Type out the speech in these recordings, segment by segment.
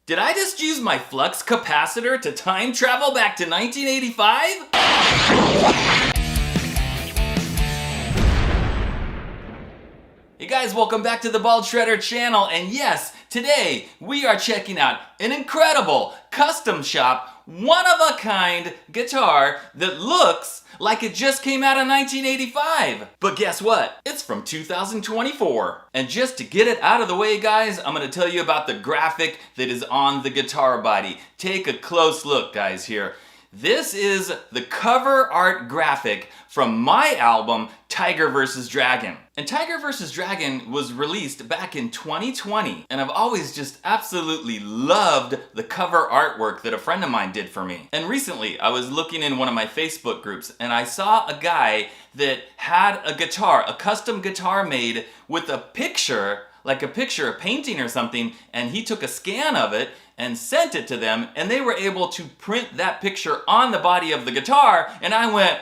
Did I just use my flux capacitor to time travel back to 1985? Hey guys, welcome back to the Bald Shredder channel, and yes, today we are checking out an incredible custom shop, one-of-a-kind guitar that looks like it just came out in 1985. But guess what? It's from 2024. And just to get it out of the way, guys, I'm gonna tell you about the graphic that is on the guitar body. Take a close look, guys, here. This is the cover art graphic from my album, Tiger vs. Dragon. And Tiger vs. Dragon was released back in 2020, and I've always just absolutely loved the cover artwork that a friend of mine did for me. And recently, I was looking in one of my Facebook groups, and I saw a guy that had a guitar, a custom guitar made with a picture, like a picture, a painting or something, and he took a scan of it and sent it to them, and they were able to print that picture on the body of the guitar, and I went,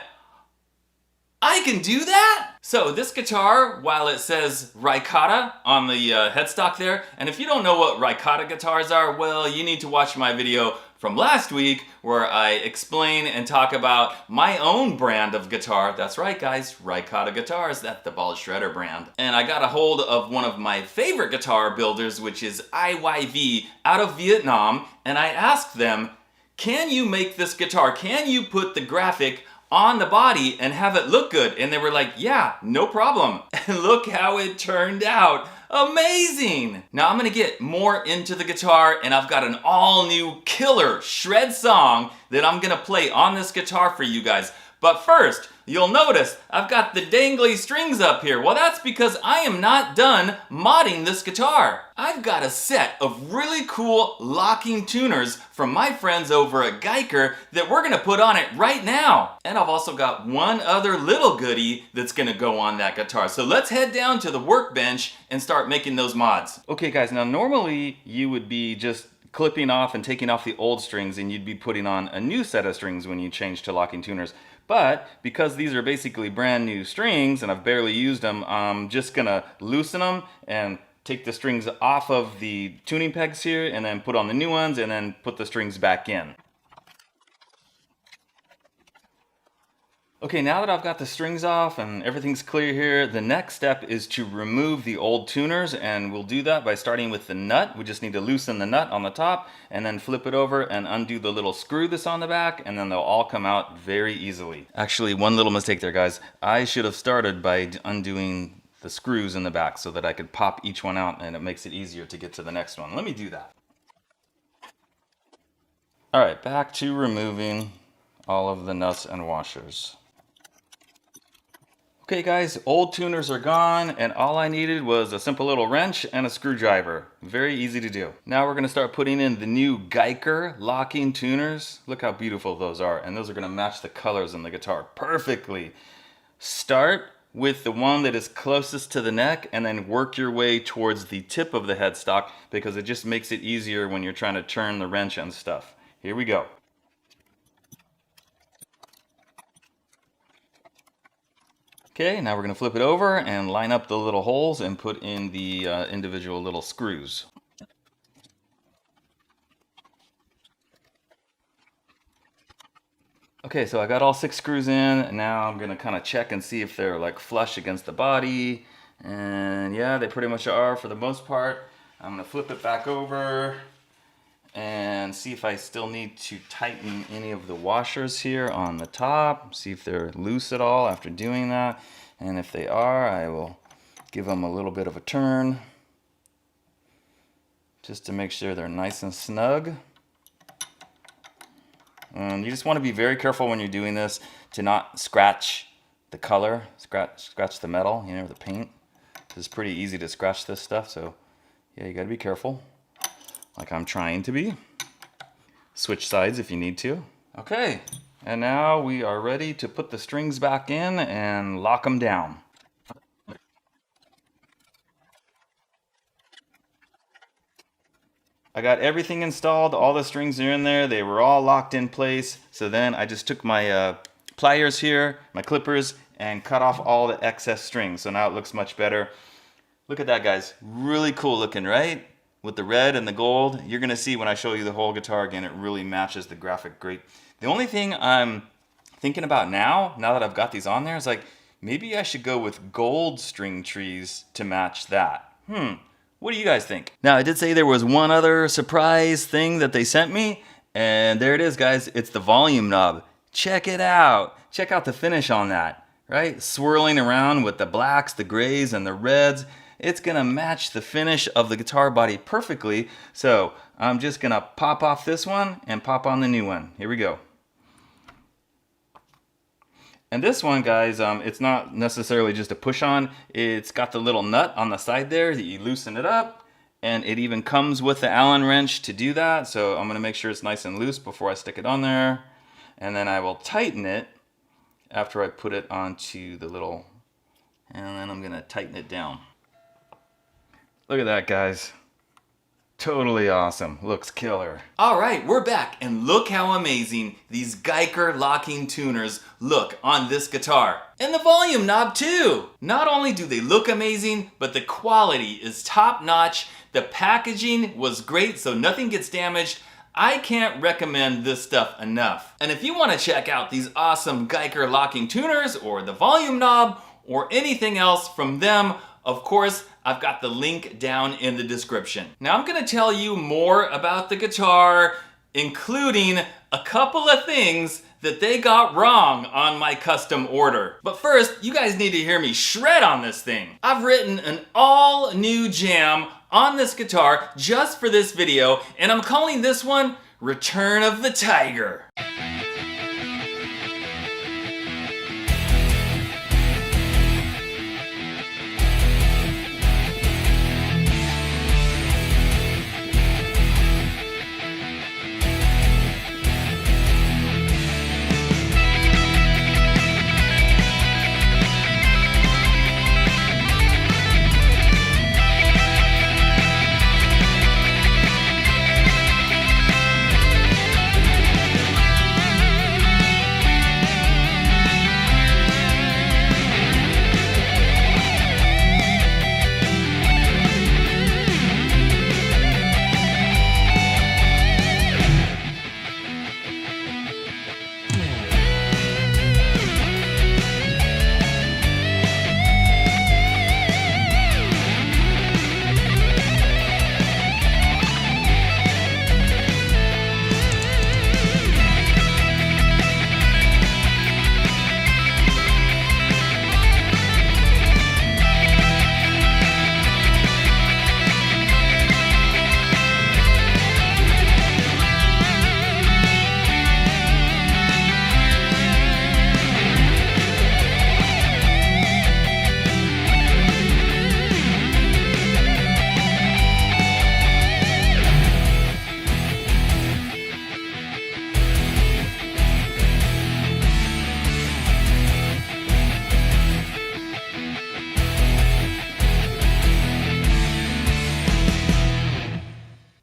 I can do that? So this guitar, while it says Ricotta on the headstock there, and if you don't know what Ricotta guitars are, well, you need to watch my video from last week where I explain and talk about my own brand of guitar. That's right, guys, Ricotta guitars, that's the Bald Shredder brand. And I got a hold of one of my favorite guitar builders, which is IYV out of Vietnam, and I asked them, can you make this guitar? Can you put the graphic on the body and have it look good? And they were like, yeah, no problem. And look how it turned out. Amazing! Now I'm gonna get more into the guitar, and I've got an all new killer shred song that I'm gonna play on this guitar for you guys. But first, you'll notice I've got the dangly strings up here. Well, that's because I am not done modding this guitar. I've got a set of really cool locking tuners from my friends over at Guyker that we're gonna put on it right now. And I've also got one other little goodie that's gonna go on that guitar. So let's head down to the Workbench and start making those mods. Okay guys, now normally you would be just clipping off and taking off the old strings, and you'd be putting on a new set of strings when you change to locking tuners. But because these are basically brand new strings and I've barely used them, I'm just gonna loosen them and take the strings off of the tuning pegs here and then put on the new ones and then put the strings back in. Okay, now that I've got the strings off and everything's clear here, the next step is to remove the old tuners, and we'll do that by starting with the nut. We just need to loosen the nut on the top and then flip it over and undo the little screw that's on the back, and then they'll all come out very easily. Actually, one little mistake there, guys. I should have started by undoing the screws in the back so that I could pop each one out, and it makes it easier to get to the next one. Let me do that. All right, back to removing all of the nuts and washers. Okay guys, old tuners are gone, and all I needed was a simple little wrench and a screwdriver. Very easy to do. Now we're gonna start putting in the new Guyker locking tuners. Look how beautiful those are, and those are gonna match the colors in the guitar perfectly. Start with the one that is closest to the neck and then work your way towards the tip of the headstock, because it just makes it easier when you're trying to turn the wrench and stuff. Here we go. Okay, now we're going to flip it over and line up the little holes and put in the individual little screws. Okay, so I got all 6 screws in. Now I'm going to kind of check and see if they're like flush against the body. And yeah, they pretty much are for the most part. I'm going to flip it back over and see if I still need to tighten any of the washers here on the top, see if they're loose at all after doing that. And if they are, I will give them a little bit of a turn just to make sure they're nice and snug. And you just want to be very careful when you're doing this to not scratch the color, scratch the metal, you know, the paint. It's pretty easy to scratch this stuff, so yeah, you got to be careful. Like I'm trying to be. Switch sides if you need to. Okay, and now we are ready to put the strings back in and lock them down. I got everything installed, all the strings are in there, they were all locked in place. So then I just took my pliers here, my clippers, and cut off all the excess strings. So now it looks much better. Look at that, guys, really cool looking, right? with the red and the gold. You're gonna see when I show you the whole guitar again, it really matches the graphic great. The only thing I'm thinking about now that I've got these on there, is like, maybe I should go with gold string trees to match that. What do you guys think? Now, I did say there was one other surprise thing that they sent me, and there it is, guys. It's the volume knob. Check it out. Check out the finish on that, right? Swirling around with the blacks, the grays, and the reds. It's gonna match the finish of the guitar body perfectly. So I'm just gonna pop off this one and pop on the new one. Here we go. And this one, guys, it's not necessarily just a push on. It's got the little nut on the side there that you loosen it up. And it even comes with the Allen wrench to do that. So I'm gonna make sure it's nice and loose before I stick it on there. And then I will tighten it after I put it onto the little, and then I'm gonna tighten it down. Look at that, guys. Totally awesome. Looks killer. All right, we're back, and look how amazing these Guyker locking tuners look on this guitar. And the volume knob too. Not only do they look amazing, but the quality is top notch. The packaging was great, so nothing gets damaged. I can't recommend this stuff enough. And if you want to check out these awesome Guyker locking tuners, or the volume knob, or anything else from them, of course, I've got the link down in the description. Now I'm gonna tell you more about the guitar, including a couple of things that they got wrong on my custom order. But first, you guys need to hear me shred on this thing. I've written an all new jam on this guitar just for this video, and I'm calling this one Return of the Tiger.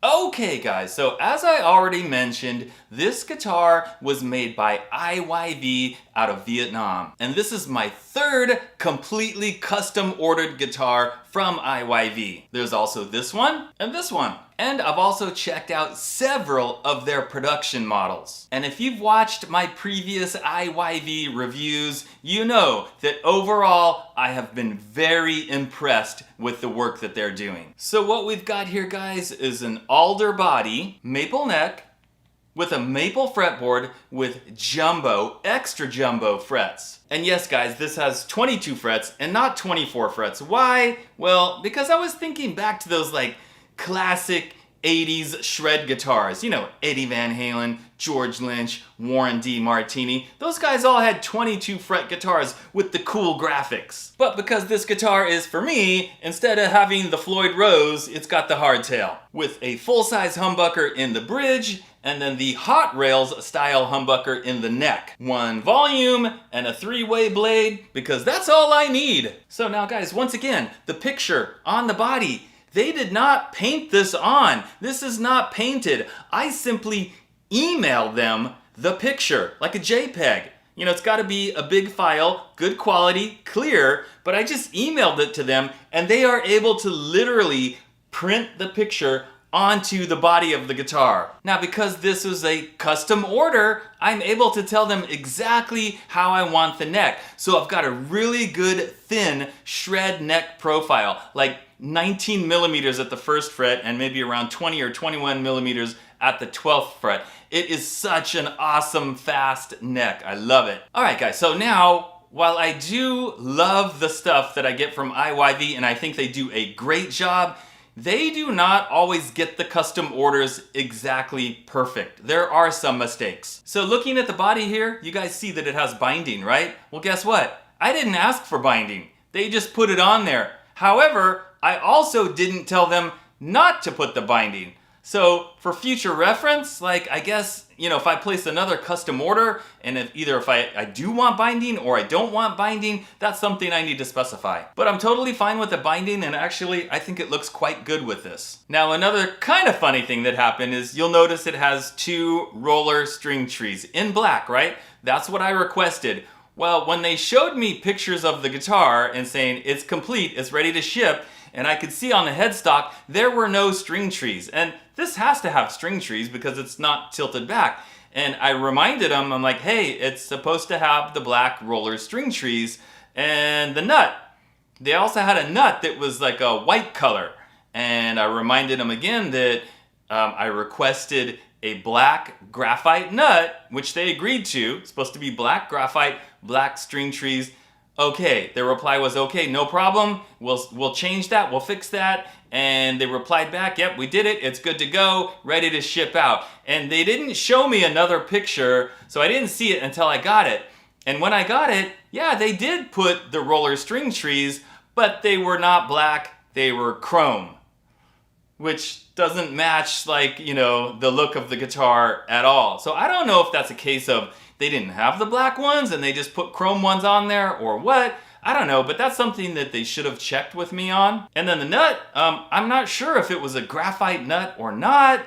Okay guys, so as I already mentioned, this guitar was made by IYV out of Vietnam. And this is my third completely custom ordered guitar from IYV. There's also this one and this one. And I've also checked out several of their production models. And if you've watched my previous IYV reviews, you know that overall I have been very impressed with the work that they're doing. So what we've got here, guys, is an alder body, maple neck, with a maple fretboard with jumbo, extra jumbo frets. And yes guys, this has 22 frets and not 24 frets. Why? Well, because I was thinking back to those like classic 80s shred guitars. You know, Eddie Van Halen, George Lynch, Warren D. Martini. Those guys all had 22 fret guitars with the cool graphics. But because this guitar is for me, instead of having the Floyd Rose, it's got the hardtail with a full-size humbucker in the bridge and then the Hot Rails style humbucker in the neck. One volume and a 3-way blade, because that's all I need. So now guys, once again, the picture on the body, they did not paint this on. This is not painted. I simply emailed them the picture, like a JPEG. You know, it's gotta be a big file, good quality, clear, but I just emailed it to them and they are able to literally print the picture onto the body of the guitar. Now, because this was a custom order, I'm able to tell them exactly how I want the neck. So I've got a really good thin shred neck profile, like 19 millimeters at the first fret and maybe around 20 or 21 millimeters at the 12th fret. It is such an awesome fast neck. I love it. All right, guys, so now, while I do love the stuff that I get from IYV and I think they do a great job, they do not always get the custom orders exactly perfect. There are some mistakes. So looking at the body here, you guys see that it has binding, right? Well, guess what? I didn't ask for binding. They just put it on there. However, I also didn't tell them not to put the binding. So for future reference, like I guess, if I place another custom order and if I do want binding or I don't want binding, that's something I need to specify. But I'm totally fine with the binding, and actually I think it looks quite good with this. Now, another kind of funny thing that happened is you'll notice it has 2 roller string trees in black, right? That's what I requested. Well, when they showed me pictures of the guitar and saying it's complete, it's ready to ship, and I could see on the headstock there were no string trees. And this has to have string trees because it's not tilted back. And I reminded them, I'm like, hey, it's supposed to have the black roller string trees and the nut. They also had a nut that was like a white color. And I reminded them again that I requested a black graphite nut, which they agreed to. It's supposed to be black graphite, black string trees. Okay, their reply was, okay, no problem. We'll change that, we'll fix that. And they replied back, yep, we did it, it's good to go, ready to ship out. And they didn't show me another picture, so I didn't see it until I got it. And when I got it, yeah, they did put the roller string trees, but they were not black, they were chrome. Which doesn't match, like, the look of the guitar at all. So I don't know if that's a case of they didn't have the black ones and they just put chrome ones on there or what. I don't know, but that's something that they should have checked with me on. And then the nut, I'm not sure if it was a graphite nut or not.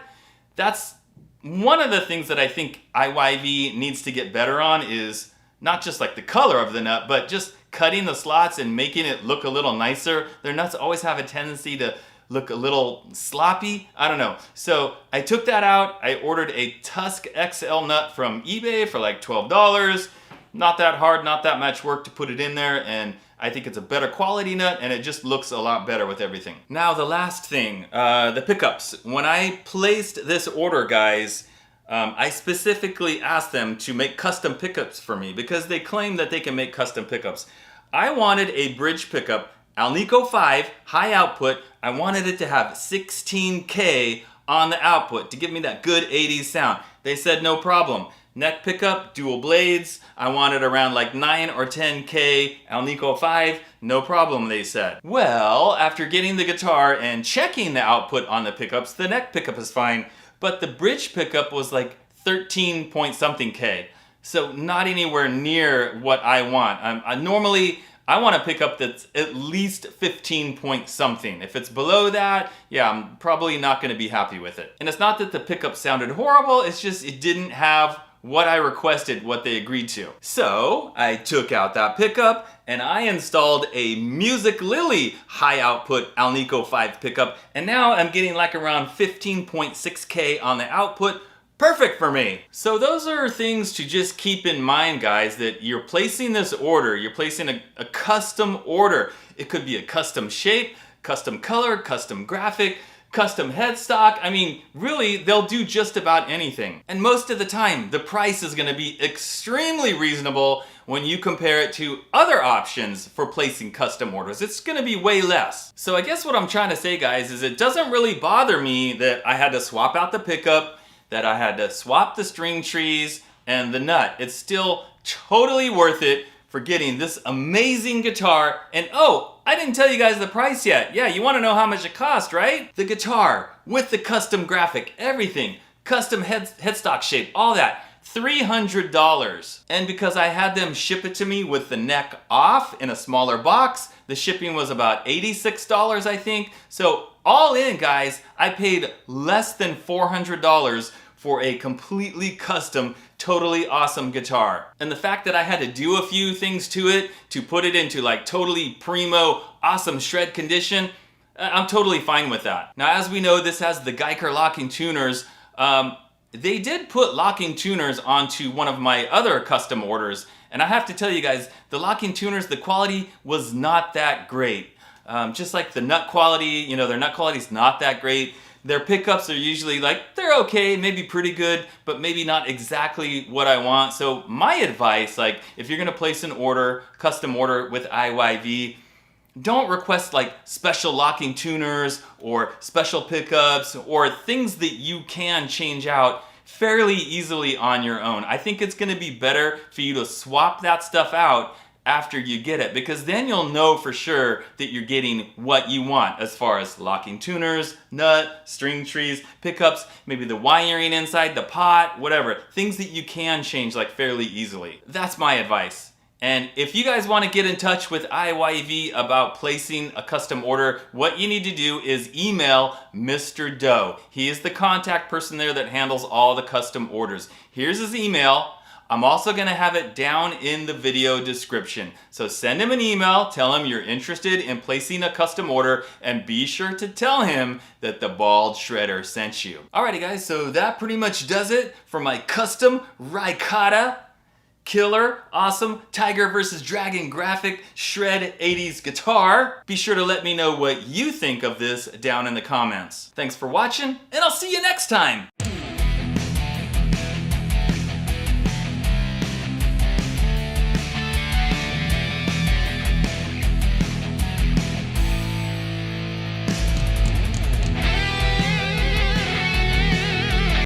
That's one of the things that I think IYV needs to get better on, is not just like the color of the nut, but just cutting the slots and making it look a little nicer. Their nuts always have a tendency to look a little sloppy. I don't know. So I took that out. I ordered a Tusk XL nut from eBay for like $12. Not that hard, not that much work to put it in there, and I think it's a better quality nut, and it just looks a lot better with everything. Now the last thing, the pickups. When I placed this order, guys, I specifically asked them to make custom pickups for me because they claim that they can make custom pickups. I wanted a bridge pickup, Alnico 5, high output. I wanted it to have 16K on the output to give me that good 80s sound. They said no problem. Neck pickup, dual blades. I wanted around like 9 or 10K, Alnico 5, no problem, they said. Well, after getting the guitar and checking the output on the pickups, the neck pickup is fine, but the bridge pickup was like 13 point something K. So not anywhere near what I want. Normally, I want a pickup that's at least 15 point something. If it's below that, yeah, I'm probably not gonna be happy with it. And it's not that the pickup sounded horrible, it's just it didn't have what I requested, what they agreed to. So I took out that pickup and I installed a Music Lily high output Alnico 5 pickup, and now I'm getting like around 15.6K on the output. Perfect for me. So those are things to just keep in mind, guys, that you're placing this order, you're placing a custom order. It could be a custom shape, custom color, custom graphic, custom headstock. I mean, really, they'll do just about anything. And most of the time, the price is gonna be extremely reasonable when you compare it to other options for placing custom orders. It's gonna be way less. So I guess what I'm trying to say, guys, is it doesn't really bother me that I had to swap out the pickup, that I had to swap the string trees and the nut. It's still totally worth it for getting this amazing guitar. And oh, I didn't tell you guys the price yet. Yeah, you wanna know how much it cost, right? The guitar with the custom graphic, everything, custom headstock shape, all that, $300. And because I had them ship it to me with the neck off in a smaller box, the shipping was about $86, I think. So all in, guys, I paid less than $400 for a completely custom, totally awesome guitar. And the fact that I had to do a few things to it to put it into like totally primo, awesome shred condition, I'm totally fine with that. Now, as we know, this has the Guyker locking tuners. They did put locking tuners onto one of my other custom orders, and I have to tell you guys, the locking tuners, the quality was not that great. Just like the nut quality, their nut quality is not that great. Their pickups are usually they're okay, maybe pretty good, but maybe not exactly what I want. So my advice, if you're gonna place an order, custom order with IYV, don't request special locking tuners or special pickups or things that you can change out fairly easily on your own. I think it's gonna be better for you to swap that stuff out after you get it, because then you'll know for sure that you're getting what you want as far as locking tuners, nut, string trees, pickups, maybe the wiring inside the pot, whatever. Things that you can change fairly easily. That's my advice. And if you guys want to get in touch with IYV about placing a custom order, what you need to do is email Mr. Doe. He is the contact person there that handles all the custom orders. Here's his email. I'm also going to have it down in the video description. So send him an email, tell him you're interested in placing a custom order, and be sure to tell him that the Bald Shredder sent you. Alrighty guys, so that pretty much does it for my custom Ricotta killer, awesome Tiger versus Dragon graphic shred 80s guitar. Be sure to let me know what you think of this down in the comments. Thanks for watching, and I'll see you next time.